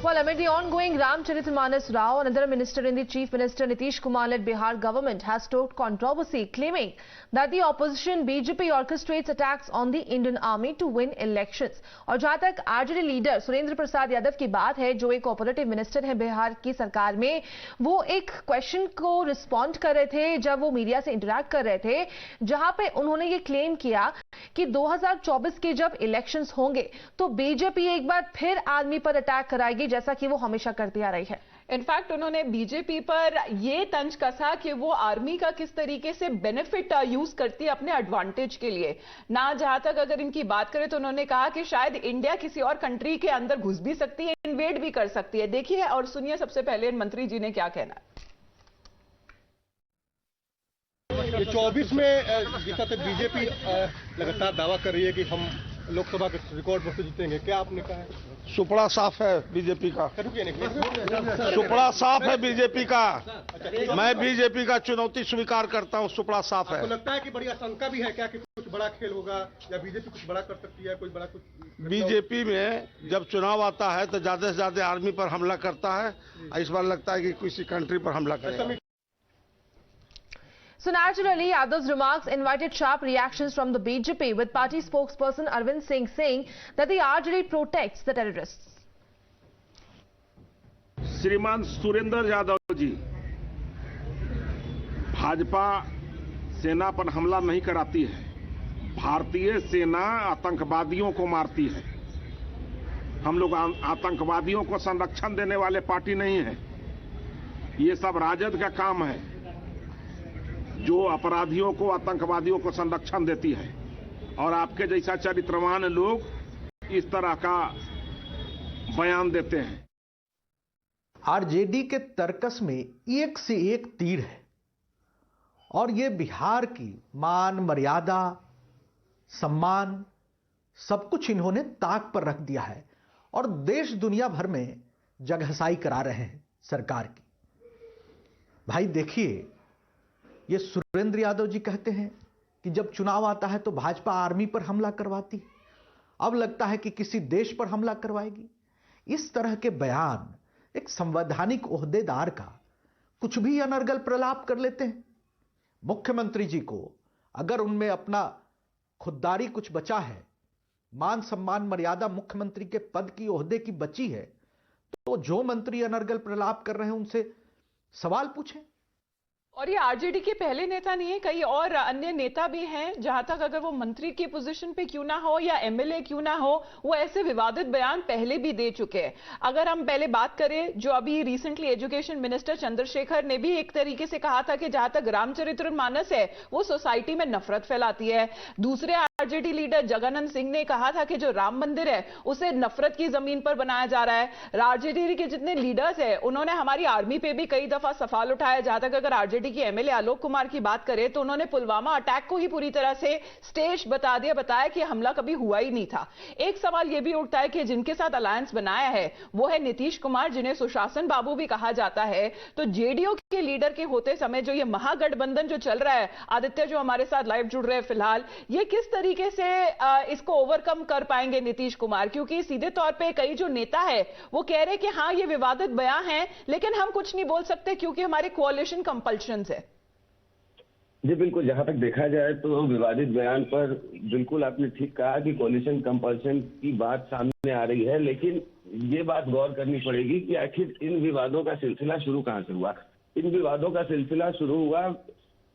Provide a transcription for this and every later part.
Well, amid the ongoing Ramcharitmanas Rao, another minister in the Chief Minister Nitish Kumar-led Bihar government has stoked controversy, claiming that the opposition BJP orchestrates attacks on the Indian Army to win elections. और जहां तक RJD leader Surendra Prasad Yadav की बात है, जो एक operative minister है बिहार की सरकार में, वो एक क्वेश्चन को रिस्पॉन्ड कर रहे थे जब वो मीडिया से इंटरैक्ट कर रहे थे, जहां पे उन्होंने ये क्लेम किया कि 2024 के जब इलेक्शंस होंगे तो बीजेपी एक बार फिर आर्मी पर अटैक कराएगी, जैसा कि वो हमेशा करती आ रही है। इनफैक्ट उन्होंने बीजेपी पर ये तंज कसा कि वो आर्मी का किस तरीके से बेनिफिट यूज करती है अपने एडवांटेज के लिए ना। जहां तक अगर इनकी बात करें तो उन्होंने कहा कि शायद इंडिया किसी और कंट्री के अंदर घुस भी सकती है, इन्वेड भी कर सकती है। देखिए और सुनिए सबसे पहले मंत्री जी ने क्या कहना है। 24 में जिस तरह बीजेपी लगातार दावा कर रही है कि हम लोकसभा के रिकॉर्ड पर से जीतेंगे, क्या आपने कहा है? सुपड़ा साफ है बीजेपी का, सुपड़ा साफ है बीजेपी का। मैं बीजेपी का चुनौती स्वीकार करता हूं, सुपड़ा साफ है। आपको लगता है कि बड़ी आशंका भी है क्या कि कुछ बड़ा खेल होगा या बीजेपी कुछ बड़ा कर सकती है, कोई बड़ा कुछ? बीजेपी में जब चुनाव आता है तो ज्यादा से ज्यादा आर्मी पर हमला करता है, इस बार लगता है कि किसी कंट्री पर हमला करेगा। So naturally, Yadav's remarks invited sharp reactions from the BJP, with party spokesperson Arvind Singh saying that the RJD protects the terrorists. श्रीमान सुरेंद्र यादव जी, भाजपा सेना पर हमला नहीं कराती है, भारतीय सेना आतंकवादियों को मारती है। हम लोग आतंकवादियों को संरक्षण देने वाले पार्टी नहीं है, ये सब राजद का काम है जो अपराधियों को, आतंकवादियों को संरक्षण देती है। और आपके जैसा चरित्रवान लोग इस तरह का बयान देते हैं। आरजेडी के तर्कस में एक से एक तीर है और ये बिहार की मान मर्यादा, सम्मान, सब कुछ इन्होंने ताक पर रख दिया है और देश दुनिया भर में जगहसाई करा रहे हैं सरकार की। भाई देखिए, ये सुरेंद्र यादव जी कहते हैं कि जब चुनाव आता है तो भाजपा आर्मी पर हमला करवाती है, अब लगता है कि किसी देश पर हमला करवाएगी। इस तरह के बयान एक संवैधानिक ओहदेदार का कुछ भी अनर्गल प्रलाप कर लेते हैं। मुख्यमंत्री जी को अगर उनमें अपना खुददारी कुछ बचा है, मान सम्मान मर्यादा मुख्यमंत्री के पद की, ओहदे की बची है, तो जो मंत्री अनर्गल प्रलाप कर रहे हैं उनसे सवाल पूछें। और ये आरजेडी के पहले नेता नहीं है, कई और अन्य नेता भी हैं, जहां तक अगर वो मंत्री की पोजीशन पे क्यों ना हो या एमएलए क्यों ना हो, वो ऐसे विवादित बयान पहले भी दे चुके हैं। अगर हम पहले बात करें, जो अभी रिसेंटली एजुकेशन मिनिस्टर चंद्रशेखर ने भी एक तरीके से कहा था कि जहां तक रामचरितमानस है वो सोसाइटी में नफरत फैलाती है। दूसरे आरजेडी लीडर जगानंद सिंह ने कहा था कि जो राम मंदिर है उसे नफरत की जमीन पर बनाया जा रहा है। आरजेडी के जितने लीडर्स है उन्होंने हमारी आर्मी पे भी कई दफा सवाल उठाया। जहां तक अगर आरजेडी की एमएलए आलोक कुमार की बात करें तो उन्होंने पुलवामा अटैक को ही पूरी तरह से स्टेज बताया कि हमला कभी हुआ ही नहीं था। एक सवाल यह भी उठता है कि जिनके साथ अलायंस बनाया है वो है नीतीश कुमार, जिन्हें सुशासन बाबू भी कहा जाता है। तो जेडीयू के लीडर के होते समय जो ये महागठबंधन जो चल रहा है, आदित्य जो हमारे साथ लाइव जुड़ रहे हैं फिलहाल, ये किस तरीके से इसको ओवरकम कर पाएंगे नीतीश कुमार? क्योंकि सीधे तौर पे कई जो नेता है वो कह रहे हैं कि हाँ ये विवादित बयान है लेकिन हम कुछ नहीं बोल सकते क्योंकि हमारे कोalition कंपल्शंस है। जी बिल्कुल, जहां तक देखा जाए तो विवादित बयान पर बिल्कुल आपने ठीक कहा कि कोalition कंपल्शन की बात सामने आ रही है, लेकिन ये बात गौर करनी पड़ेगी कि आखिर इन विवादों का सिलसिला शुरू कहां से हुआ। इन विवादों का सिलसिला शुरू हुआ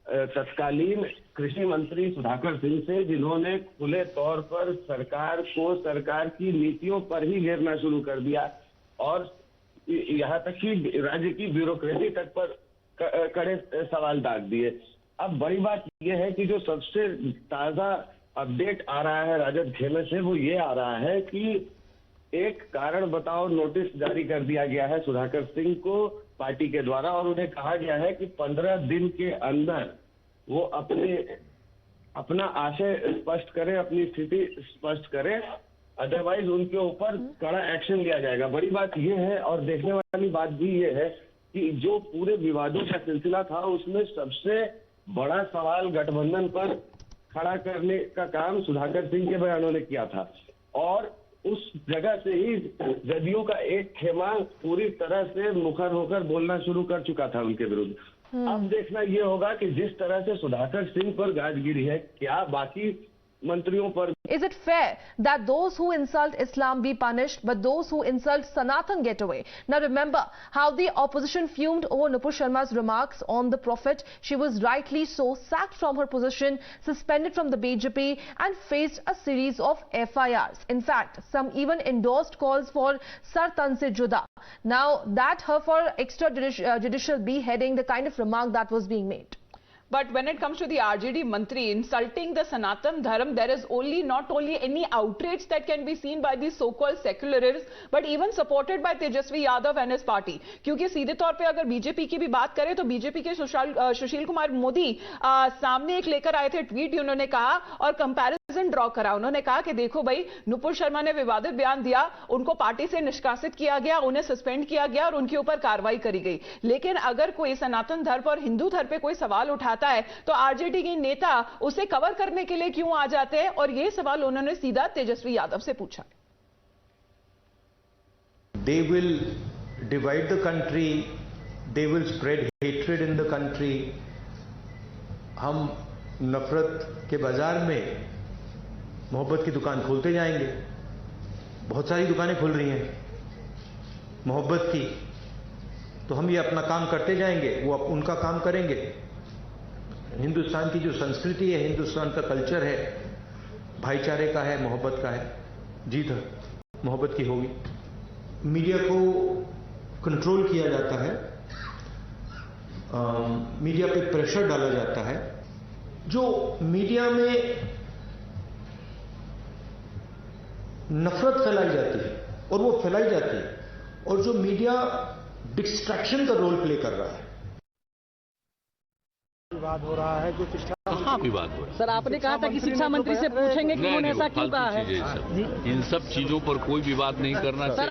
तत्कालीन कृषि मंत्री सुधाकर सिंह से, जिन्होंने खुले तौर पर सरकार को सरकार की नीतियों पर ही घेरना शुरू कर दिया और यहाँ तक कि राज्य की ब्यूरोक्रेसी तक पर कड़े सवाल दाग दिए। अब बड़ी बात यह है कि जो सबसे ताजा अपडेट आ रहा है राजद खेमे से वो ये आ रहा है कि एक कारण बताओ नोटिस जारी कर दिया गया है सुधाकर सिंह को पार्टी के द्वारा और उन्हें कहा गया है कि 15 दिन के अंदर वो अपना आशय स्पष्ट करें, अपनी स्थिति स्पष्ट करें, अदरवाइज उनके ऊपर कड़ा एक्शन लिया जाएगा। बड़ी बात यह है और देखने वाली बात भी ये है कि जो पूरे विवादों का सिलसिला था उसमें सबसे बड़ा सवाल गठबंधन पर खड़ा करने का काम सुधाकर सिंह के बयानों ने किया था और उस जगह से ही जदयू का एक खेमा पूरी तरह से मुखर होकर बोलना शुरू कर चुका था उनके विरुद्ध। अब देखना ये होगा कि जिस तरह से सुधाकर सिंह पर गाज गिरी है, क्या बाकी मंत्रियों पर। Is it fair that those who insult Islam be punished, but those who insult Sanatan get away? Now remember how the opposition fumed over Nupur Sharma's remarks on the Prophet. She was rightly so sacked from her position, suspended from the BJP and faced a series of FIRs. In fact, some even endorsed calls for Sar Tan se Juda. Now that her for extrajudicial beheading, the kind of remark that was being made. But when it comes to the RJD Mantri insulting the Sanatan Dharm, there is not only any outrage that can be seen by these so-called secularists, but even supported by Tejasvi Yadav and his party. क्योंकि सीधे तौर पे अगर BJP की भी बात करें तो बीजेपी के सुशील कुमार मोदी सामने एक लेकर आए थे ट्वीट, उन्होंने कहा और कंपैरिजन ड्रॉ करा। उन्होंने कहा कि देखो भाई, नुपुर शर्मा ने विवादित बयान दिया, उनको पार्टी से निष्कासित किया गया, उन्हें सस्पेंड किया गया और उनके ऊपर कार्रवाई करी गई। लेकिन अगर कोई सनातन धर्म और हिंदू धर्म पे कोई सवाल उठाता है तो आरजेडी के नेता उसे कवर करने के लिए क्यों आ जाते हैं? और यह सवाल उन्होंने सीधा तेजस्वी यादव से पूछा। They will divide the country, they will spread hatred in the country. हम नफरत के बाजार में मोहब्बत की दुकान खोलते जाएंगे। बहुत सारी दुकानें खुल रही हैं मोहब्बत की, तो हम ये अपना काम करते जाएंगे, वो उनका काम करेंगे। हिंदुस्तान की जो संस्कृति है, हिंदुस्तान का कल्चर है, भाईचारे का है, मोहब्बत का है, जीत मोहब्बत की होगी। मीडिया को कंट्रोल किया जाता है, मीडिया पे प्रेशर डाला जाता है। जो मीडिया में नफरत फैलाई जाती है और वो फैलाई जाती है, और जो मीडिया डिस्ट्रैक्शन का रोल प्ले कर रहा है। विवाद हो रहा है, जो कहाँ विवाद हो रहा है? सर, आपने कहा था कि शिक्षा मंत्री से पूछेंगे कि उन्होंने ऐसा क्यों कहा है। इन सब चीजों पर कोई विवाद नहीं करना चाहिए।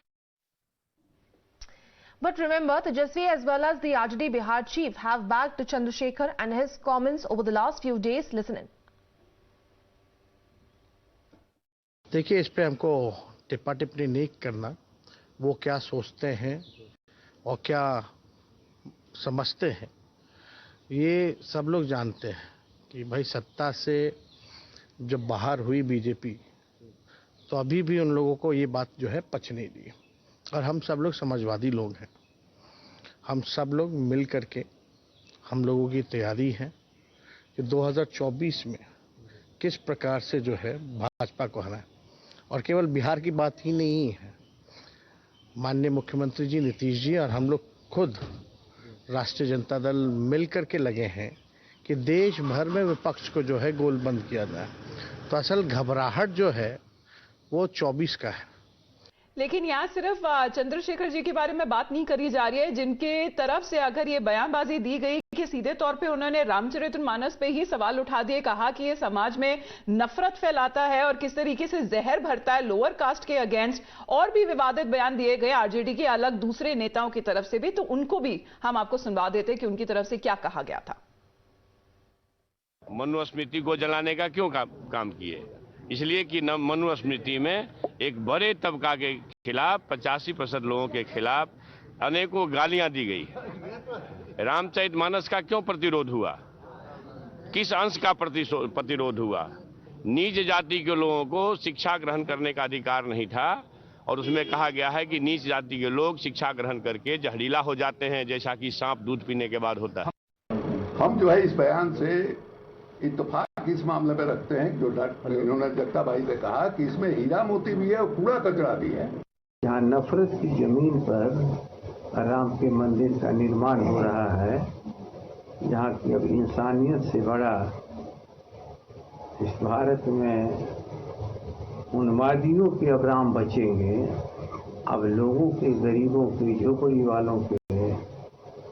But remember, Tejasvi as well as the RJD Bihar chief have backed Chandrasekhar and his comments over the last few days. Listen in. देखिए, इस पे हमको टिप्पा टिप्पणी नहीं करना। वो क्या सोचते हैं और क्या समझते हैं, ये सब लोग जानते हैं कि भाई सत्ता से जब बाहर हुई बीजेपी, तो अभी भी उन लोगों को ये बात जो है पचने दी। और हम सब लोग समझवादी लोग हैं, हम सब लोग मिल करके हम लोगों की तैयारी है कि 2024 में किस प्रकार से जो है भाजपा को हराएं। और केवल बिहार की बात ही नहीं है, माननीय मुख्यमंत्री जी नीतीश जी और हम लोग खुद राष्ट्रीय जनता दल मिल करके लगे हैं कि देश भर में विपक्ष को जो है गोलबंद किया जाए। तो असल घबराहट जो है वो 24 का है। लेकिन यहाँ सिर्फ चंद्रशेखर जी के बारे में बात नहीं करी जा रही है, जिनके तरफ से अगर ये बयानबाजी दी गई कि सीधे तौर पे उन्होंने रामचरितमानस पे ही सवाल उठा दिए, कहा कि ये समाज में नफरत फैलाता है और किस तरीके से जहर भरता है लोअर कास्ट के अगेंस्ट। और भी विवादित बयान दिए गए आरजेडी के अलग दूसरे नेताओं की तरफ से भी, तो उनको भी हम आपको सुनवा देते कि उनकी तरफ से क्या कहा गया था। मनुस्मृति को जलाने का क्यों काम किए? इसलिए कि मनुस्मृति में एक बड़े तबका के खिलाफ 85% लोगों के खिलाफ अनेकों गालियां दी गई। रामचरितमानस का क्यों प्रतिरोध हुआ? किस अंश का प्रतिरोध हुआ? नीच जाति के लोगों को शिक्षा ग्रहण करने का अधिकार नहीं था, और उसमें कहा गया है कि नीच जाति के लोग शिक्षा ग्रहण करके जहरीला हो जाते हैं, जैसा कि सांप दूध पीने के बाद होता है। हम जो है इस बयान से इत्तेफाक इस मामले में रखते हैं जो इन्होंने जगता भाई से कहा कि इसमें हीरा मोती भी है और कूड़ा कचरा भी है। जहाँ नफरत की जमीन पर राम के मंदिर का निर्माण हो रहा है, जहाँ की अब इंसानियत से बड़ा इस भारत में उन्मादियों के अब राम बचेंगे। अब लोगों के, गरीबों के, झोपड़ी वालों के,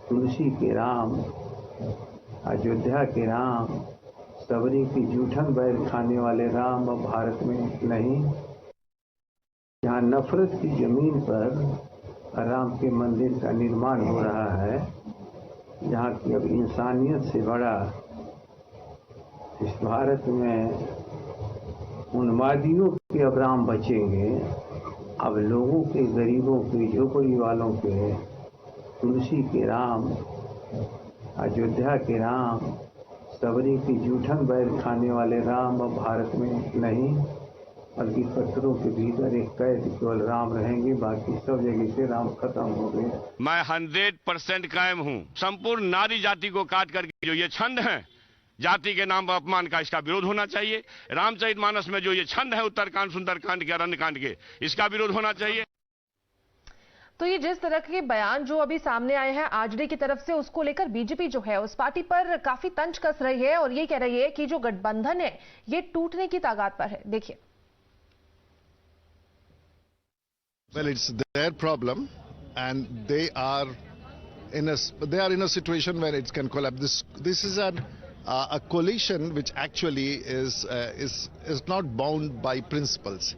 तुलसी के राम, अयोध्या के राम, सबरी की जूठन बैल खाने वाले राम अब भारत में नहीं। जहाँ नफरत की जमीन पर राम के मंदिर का निर्माण हो रहा है, जहाँ की अब इंसानियत से बड़ा इस भारत में उन्मादियों कि अब राम बचेंगे। अब लोगों के, गरीबों के, झोपड़ी वालों के, तुलसी के राम, अयोध्या के राम, सबरी की जूठन बैल खाने वाले राम अब भारत में नहीं, बल्कि पत्थरों के भीतर एक कैद केवल राम रहेंगे, बाकी सब जगह से राम खत्म हो गए। मैं 100% कायम हूं। संपूर्ण नारी जाति को काट करके जो ये छंद है जाति के नाम पर अपमान का, इसका विरोध होना चाहिए। रामचरितमानस में जो ये छंद है उत्तरकांड, सुंदरकांड के, अरण्यकांड के, इसका विरोध होना चाहिए। तो ये जिस तरह के बयान जो अभी सामने आए हैं आरजेडी की तरफ से, उसको लेकर बीजेपी जो है उस पार्टी पर काफी तंज कस रही है और ये कह रही है कि जो गठबंधन है ये टूटने की तागात पर है। देखिए। Well, it's their problem, and they are in a situation where it can collapse. This is a coalition which actually is not bound by principles.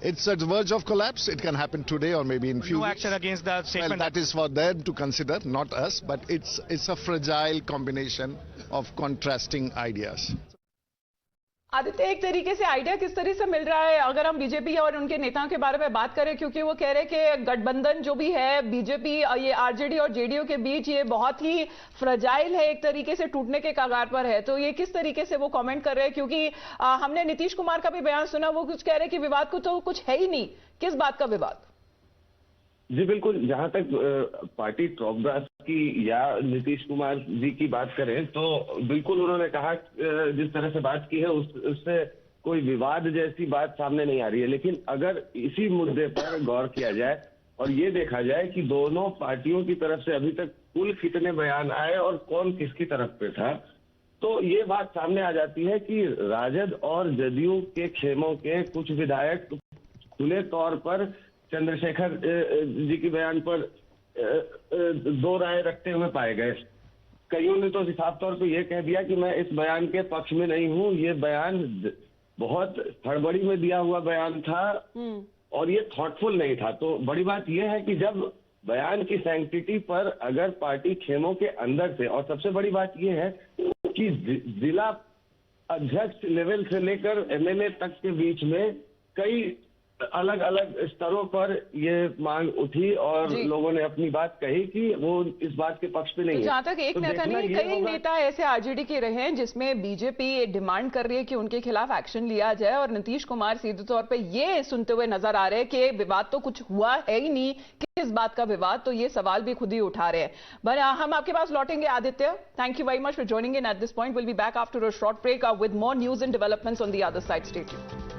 It's at the verge of collapse. It can happen today or maybe in few weeks. No action against that statement. Well, that is for them to consider, not us. But it's a fragile combination of contrasting ideas. Aditya, एक तरीके से idea किस तरह से मिल रहा है अगर हम बीजेपी और उनके नेताओं के बारे में बात करें, क्योंकि वो कह रहे हैं कि गठबंधन जो भी है बीजेपी, ये आरजेडी और जेडीयू के बीच, ये बहुत ही फ्रजाइल है, एक तरीके से टूटने के कगार पर है। तो ये किस तरीके से वो कमेंट कर रहे हैं, क्योंकि हमने नीतीश कुमार का भी बयान सुना, वो कुछ कह रहे हैं कि विवाद को तो कुछ है ही नहीं। किस बात का विवाद? जी बिल्कुल, जहां तक पार्टी टॉपब्रास की या नीतीश कुमार जी की बात करें तो बिल्कुल उन्होंने कहा, जिस तरह से बात की है उससे कोई विवाद जैसी बात सामने नहीं आ रही है। लेकिन अगर इसी मुद्दे पर गौर किया जाए और ये देखा जाए कि दोनों पार्टियों की तरफ से अभी तक कुल कितने बयान आए और कौन किसकी तरफ पे था, तो ये बात सामने आ जाती है कि राजद और जदयू के खेमों के कुछ विधायक खुले तौर पर चंद्रशेखर जी के बयान पर दो राय रखते हुए पाए गए। कईयों ने तो साफ तौर पे ये कह दिया कि मैं इस बयान के पक्ष में नहीं हूं, ये बयान बहुत हड़बड़ी में दिया हुआ बयान था और ये थॉटफुल नहीं था। तो बड़ी बात यह है कि जब बयान की सैंक्टिटी पर अगर पार्टी खेमों के अंदर से, और सबसे बड़ी बात यह है कि जिला अध्यक्ष लेवल से लेकर एमएलए तक के बीच में कई अलग अलग स्तरों पर ये मांग उठी और लोगों ने अपनी बात कही कि वो इस बात के पक्ष पे नहीं है। जहां तक एक नेता नहीं, कई नेता ऐसे आरजेडी के रहे हैं जिसमें बीजेपी डिमांड कर रही है कि उनके खिलाफ एक्शन लिया जाए, और नीतीश कुमार सीधे तौर पे ये सुनते हुए नजर आ रहे हैं कि विवाद तो कुछ हुआ है ही नहीं, किस बात का विवाद, तो ये सवाल भी खुद ही उठा रहे हैं। हम आपके पास लौटेंगे Aditya. Thank you very much for joining in at this point. Will be back after a short break with more news and developments on the other side. Stay tuned.